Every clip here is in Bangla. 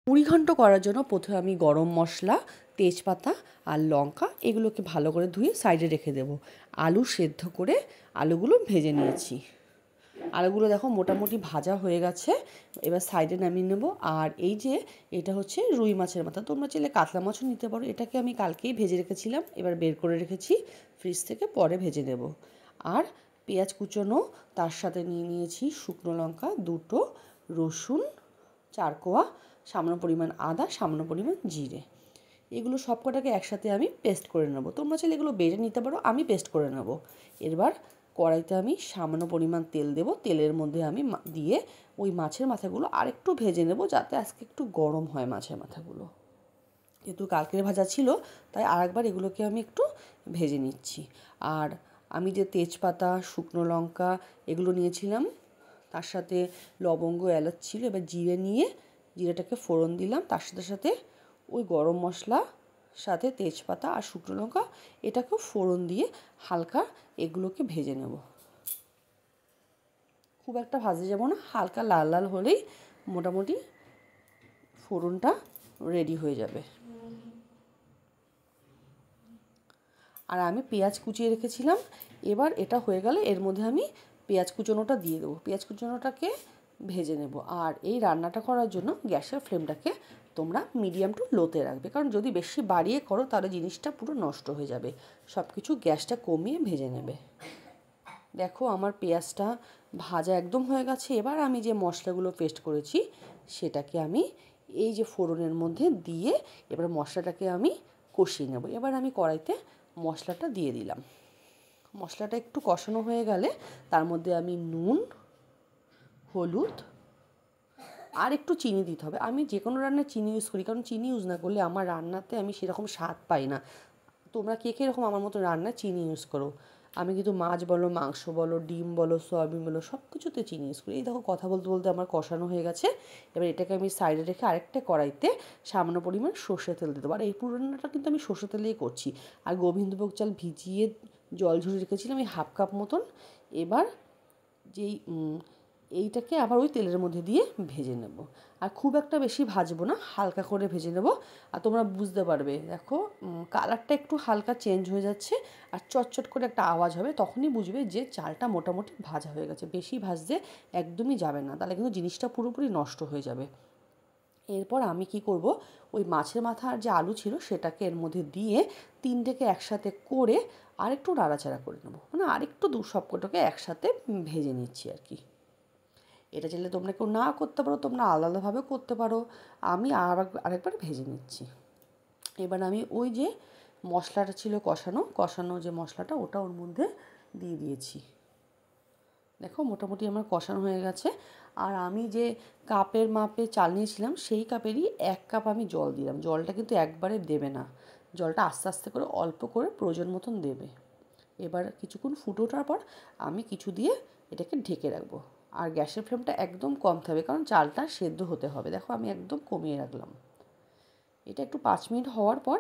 মুড়িঘণ্ট করার জন্য প্রথমে আমি গরম মশলা, তেজপাতা আর লঙ্কা এগুলোকে ভালো করে ধুয়ে সাইডে রেখে দেবো। আলু সেদ্ধ করে আলুগুলো ভেজে নিয়েছি। আলুগুলো দেখো মোটামুটি ভাজা হয়ে গেছে, এবার সাইডে নামিয়ে নেব। আর এই যে এটা হচ্ছে রুই মাছের মাথা, তোমরা চাইলে কাতলা মাছও নিতে পারো। এটাকে আমি কালকেই ভেজে রেখেছিলাম, এবার বের করে রেখেছি ফ্রিজ থেকে, পরে ভেজে নেব। আর পেঁয়াজ কুচোনো, তার সাথে নিয়ে নিয়েছি শুকনো লঙ্কা দুটো, রসুন 4 কোয়া, সামান্য পরিমাণ আদা, সামান্য পরিমাণ জিরে। এগুলো সব কটাকে একসাথে আমি পেস্ট করে নেব। তোমরা চাইলে এগুলো বেটে নিতে পারো, আমি পেস্ট করে নেব। এবার কড়াইতে আমি সামান্য পরিমাণ তেল দেব, তেলের মধ্যে আমি দিয়ে ওই মাছের মাথাগুলো আরেকটু ভেজে নেব, যাতে আজকে একটু গরম হয় মাছের মাথাগুলো। যেহেতু কালকের ভাজা ছিল, তাই আরেকবার এগুলোকে আমি একটু ভেজে নিচ্ছি। আর আমি যে তেজপাতা, শুকনো লঙ্কা এগুলো নিয়েছিলাম, তার সাথে লবঙ্গ, এলাচ ছিল, এবার জিরে নিয়ে জিরেটাকে ফোড়ন দিলাম, তার সাথে সাথে ওই গরম মশলা সাথে তেজপাতা আর শুকনো লঙ্কা এটাকেও ফোড়ন দিয়ে হালকা এগুলোকে ভেজে নেব। খুব একটা ভাজে যাব না, হালকা লাল লাল হলেই মোটামুটি ফোড়নটা রেডি হয়ে যাবে। আর আমি পেঁয়াজ কুচিয়ে রেখেছিলাম, এবার এটা হয়ে গেলে এর মধ্যে আমি পেঁয়াজ কুচোনোটা দিয়ে দেবো। পেঁয়াজ কুচোনোটাকে ভেজে নেব। আর এই রান্নাটা করার জন্য গ্যাসের ফ্লেমটাকে তোমরা মিডিয়াম টু লোতে রাখবে, কারণ যদি বেশি বাড়িয়ে করো তাহলে জিনিসটা পুরো নষ্ট হয়ে যাবে। সব কিছু গ্যাসটা কমিয়ে ভেজে নেবে। দেখো আমার পেঁয়াজটা ভাজা একদম হয়ে গেছে। এবার আমি যে মশলাগুলো পেস্ট করেছি সেটাকে আমি এই যে ফোড়নের মধ্যে দিয়ে এবার মশলাটাকে আমি কষিয়ে নেব। এবার আমি কড়াইতে মশলাটা দিয়ে দিলাম। মশলাটা একটু কষানো হয়ে গেলে তার মধ্যে আমি নুন, হলুদ আর একটু চিনি দিতে হবে। আমি যে কোনো রান্নায় চিনি ইউজ করি, কারণ চিনি ইউজ না করলে আমার রান্নাতে আমি সেরকম স্বাদ পাই না। তোমরা কে কীরকম আমার মতো রান্নায় চিনি ইউজ করো। আমি কিন্তু মাছ বলো, মাংস বলো, ডিম বলো, সয়াবিন বলো, সব কিছুতে চিনি ইউজ করি। এই দেখো কথা বলতে বলতে আমার কষানো হয়ে গেছে। এবার এটাকে আমি সাইডে রেখে আরেকটা কড়াইতে সামান্য পরিমাণ সর্ষের তেল দিয়ে দেবো। আর এই পুরো রান্নাটা কিন্তু আমি সর্ষের তেলেই করছি। আর গোবিন্দভোগ চাল ভিজিয়ে জল ঝরিয়ে রেখেছিলাম এই 1/2 কাপ মতন। এবার যেই এইটাকে আবার ওই তেলের মধ্যে দিয়ে ভেজে নেব। আর খুব একটা বেশি ভাজবো না, হালকা করে ভেজে নেব। আর তোমরা বুঝতে পারবে, দেখো কালারটা একটু হালকা চেঞ্জ হয়ে যাচ্ছে আর চটচট করে একটা আওয়াজ হবে, তখনই বুঝবে যে চালটা মোটামুটি ভাজা হয়ে গেছে। বেশি ভাজতে একদমই যাবে না, তাহলে কিন্তু জিনিসটা পুরোপুরি নষ্ট হয়ে যাবে। এরপর আমি কি করব, ওই মাছের মাথার যে আলু ছিল সেটাকে এর মধ্যে দিয়ে 3টেকে একসাথে করে আরেকটু নাড়াচাড়া করে নেব। মানে আরেকটু সবকটাকে একসাথে ভেজে নিচ্ছি আর কি। এটা চাইলে তোমরা কেউ না করতে পারো, তোমরা আলাদা আলাদাভাবে করতে পারো। আমি আরেকবার ভেজে নিচ্ছি। এবার আমি ওই যে মশলাটা ছিল কষানো যে মশলাটা, ওটা ওর মধ্যে দিয়ে দিয়েছি। দেখো মোটামুটি আমার কষানো হয়ে গেছে। আর আমি যে কাপের মাপে চাল নিয়েছিলাম সেই কাপেরই 1 কাপ আমি জল দিলাম। জলটা কিন্তু একবারে দেবে না, জলটা আস্তে আস্তে করে অল্প করে প্রয়োজন মতন দেবে। এবার কিছুক্ষণ ফুটে ওঠার পর আমি কিছু দিয়ে এটাকে ঢেকে রাখবো। আর গ্যাসের ফ্লেমটা একদম কম থাকবে, কারণ চালটা সেদ্ধ হতে হবে। দেখো আমি একদম কমিয়ে রাখলাম। এটা একটু 5 মিনিট হওয়ার পর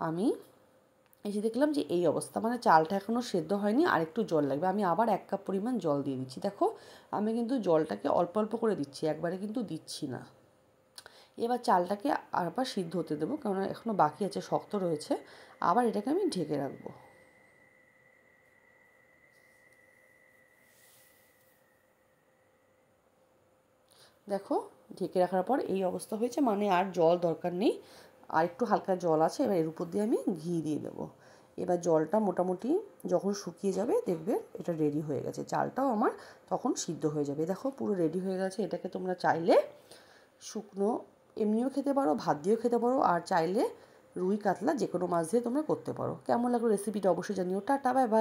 আমি এসে দেখলাম যে এই অবস্থা, মানে চালটা এখনও সেদ্ধ হয়নি, আর একটু জল লাগবে। আমি আবার 1 কাপ পরিমাণ জল দিয়ে দিচ্ছি। দেখো আমি কিন্তু জলটাকে অল্প অল্প করে দিচ্ছি, একবারে কিন্তু দিচ্ছি না। এবার চালটাকে আবার সিদ্ধ হতে দেবো, কারণ এখনও বাকি আছে, শক্ত রয়েছে। আবার এটাকে আমি ঢেকে রাখবো। দেখো ঢেকে রাখার পর এই অবস্থা হয়েছে, মানে আর জল দরকার নেই, আর একটু হালকা জল আছে। এবার এর উপর দিয়ে আমি ঘি দিয়ে দেবো। এবার জলটা মোটামুটি যখন শুকিয়ে যাবে দেখবে এটা রেডি হয়ে গেছে। চালটাও আমার তখন সিদ্ধ হয়ে যাবে। দেখো পুরো রেডি হয়ে গেছে। এটাকে তোমরা চাইলে শুকনো এমনিও খেতে পারো, ভাত দিয়েও খেতে পারো, আর চাইলে রুই কাতলা যে কোনো মাছ দিয়ে তোমরা করতে পারো। কেমন লাগলো রেসিপিটা অবশ্যই জানিও। Tata, bye bye.